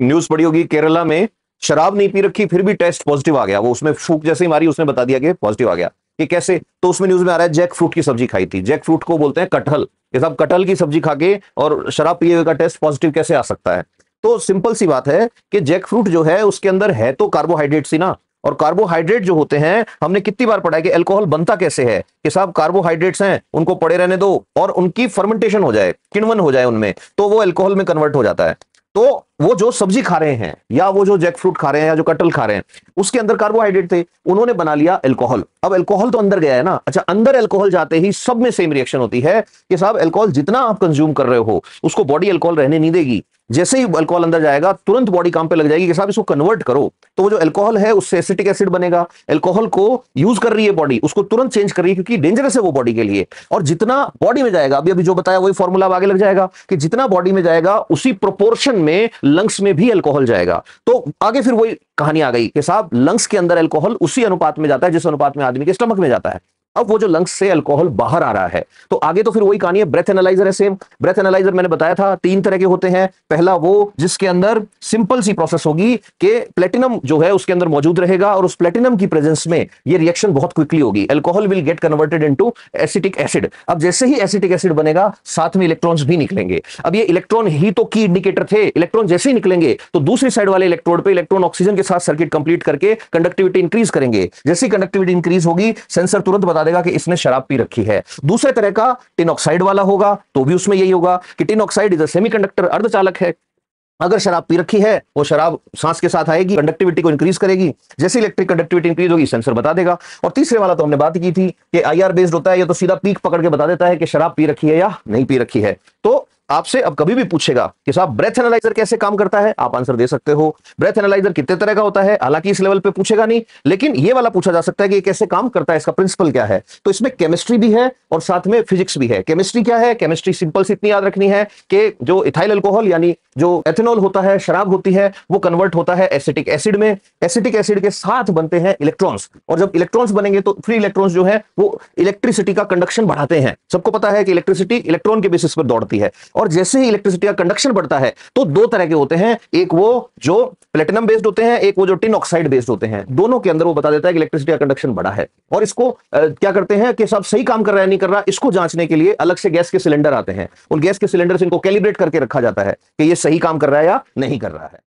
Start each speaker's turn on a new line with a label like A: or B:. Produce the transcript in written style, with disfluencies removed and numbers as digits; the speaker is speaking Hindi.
A: न्यूज पड़ी होगी, केरला में शराब नहीं पी रखी फिर भी टेस्ट पॉजिटिव आ गया। वो उसमें फूंक जैसे ही मारी उसने बता दिया कि पॉजिटिव आ गया। कि कैसे? तो उसमें न्यूज में आ रहा है जैक फ्रूट की सब्जी खाई थी। जैक फ्रूट को बोलते हैं कटहल। ये साहब कटहल की सब्जी खा के और शराब पिए हुए का टेस्ट पॉजिटिव कैसे आ सकता है? तो सिंपल सी बात है कि जैक फ्रूट जो है उसके अंदर है तो कार्बोहाइड्रेट सी ना, और कार्बोहाइड्रेट जो होते हैं हमने कितनी बार पढ़ा है कि अल्कोहल बनता कैसे है, कि साहब कार्बोहाइड्रेट्स हैं उनको पड़े रहने दो और उनकी फर्मेंटेशन हो जाए, किण्वन हो जाए उनमें, तो वो अल्कोहल में कन्वर्ट हो जाता है। तो वो जो सब्जी खा रहे हैं या वो जो जैक फ्रूट खा रहे हैं या जो कटहल खा रहे हैं उसके अंदर कार्बोहाइड्रेट थे, उन्होंने बना लिया अल्कोहल। अब अल्कोहल तो अंदर गया है ना। अच्छा, अंदर अल्कोहल जाते ही सब में सेम रिएक्शन होती है कि साहब अल्कोहल जितना आप कंज्यूम कर रहे हो उसको बॉडी अल्कोहल रहने नहीं देगी। जैसे ही अल्कोहल अंदर जाएगा तुरंत बॉडी काम पे लग जाएगी कि साहब इसको कन्वर्ट करो। तो वो जो अल्कोहल है उससे एसिटिक एसिड बनेगा। अल्कोहल को यूज कर रही है बॉडी, उसको तुरंत चेंज कर रही है क्योंकि डेंजरस है वो बॉडी के लिए। और जितना बॉडी में जाएगा, अभी अभी जो बताया वही फॉर्मूला आगे लग जाएगा कि जितना बॉडी में जाएगा उसी प्रोपोर्शन में लंग्स में भी अल्कोहल जाएगा। तो आगे फिर वही कहानी आ गई कि साहब लंग्स के अंदर अल्कोहल उसी अनुपात में जाता है जिस अनुपात में आदमी के स्टमक में जाता है। अब वो जो लंग्स से अल्कोहल बाहर आ रहा है तो आगे तो फिर वही कहानी है। ब्रेथ एनालाइजर है सेम। ब्रेथ एनालाइजर मैंने बताया था 3 तरह के होते हैं। पहला वो जिसके अंदर सिंपल सी प्रोसेस होगी कि प्लेटिनम जो है उसके अंदर मौजूद रहेगा और उस प्लेटिनम की प्रेजेंस में ये रिएक्शन बहुत क्विकली होगी। Alcohol will get converted into acetic acid. अब जैसे ही एसिटिक एसिड बनेगा साथ में इलेक्ट्रॉन्स भी निकलेंगे। अब ये इलेक्ट्रॉन ही तो की इंडिकेटर थे। इलेक्ट्रॉन जैसे ही निकलेंगे तो दूसरी साइड वाले इलेक्ट्रोड पे इलेक्ट्रॉन ऑक्सीजन के साथ सर्किट कंप्लीट करके कंडक्टिविटी इंक्रीज करेंगे। जैसी कंडक्टिविटी इंक्रीज होगी सेंसर तुरंत बता देगा कि इसने शराब पी रखी है। दूसरे तरह का टिन ऑक्साइड वाला होगा तो भी उसमें यही होगा कि tin oxide is a semiconductor, अर्धचालक है। अगर शराब पी रखी है वो शराब सांस के साथ आएगी, कंडक्टिविटी को इंक्रीज करेगी। जैसे इलेक्ट्रिक कंडक्टिविटी इंक्रीज होगी सेंसर बता देगा। और तीसरे वाला तो हमने बात की थी कि आईआर बेस्ड होता है, ये तो सीधा पीक पकड़ के बता देता है कि शराब पी रखी है या नहीं पी रखी है। तो आपसे अब कभी भी पूछेगा कि साहब ब्रेथ एनालाइजर कैसे काम करता है, आप आंसर दे सकते हो। ब्रेथ एनालाइजर कितने तरह का होता है, हालांकि इस लेवल पे पूछेगा नहीं, लेकिन ये वाला पूछा जा सकता है कि ये कैसे काम करता है, इसका प्रिंसिपल क्या है। तो इसमें केमिस्ट्री भी है और साथ में फिजिक्स भी है। केमिस्ट्री क्या है? केमिस्ट्री सिंपल सी इतनी याद रखनी है कि जो इथाइल अल्कोहल यानी जो एथेनॉल होता है, शराब होती है, वो कन्वर्ट होता है एसिटिक एसिड में। एसिटिक एसिड के साथ बनते हैं इलेक्ट्रॉन्स, और जब इलेक्ट्रॉन्स बनेंगे तो फ्री इलेक्ट्रॉन्स जो है वो इलेक्ट्रिसिटी का कंडक्शन बढ़ाते हैं। सबको पता है कि इलेक्ट्रिसिटी इलेक्ट्रॉन के बेसिस पर दौड़ती है, और जैसे ही इलेक्ट्रिसिटी का कंडक्शन बढ़ता है तो 2 तरह के होते हैं, एक वो जो प्लेटिनम बेस्ड होते हैं, एक वो जो टिन ऑक्साइड बेस्ड होते हैं। दोनों के अंदर वो बता देता है कि इलेक्ट्रिसिटी का कंडक्शन बढ़ा है। और इसको क्या करते हैं कि सब सही काम कर रहा है नहीं कर रहा, इसको जांचने के लिए अलग से गैस के सिलेंडर आते हैं। उन गैस के सिलेंडर से इनको कैलिब्रेट करके रखा जाता है कि ये सही काम कर रहा है या नहीं कर रहा है।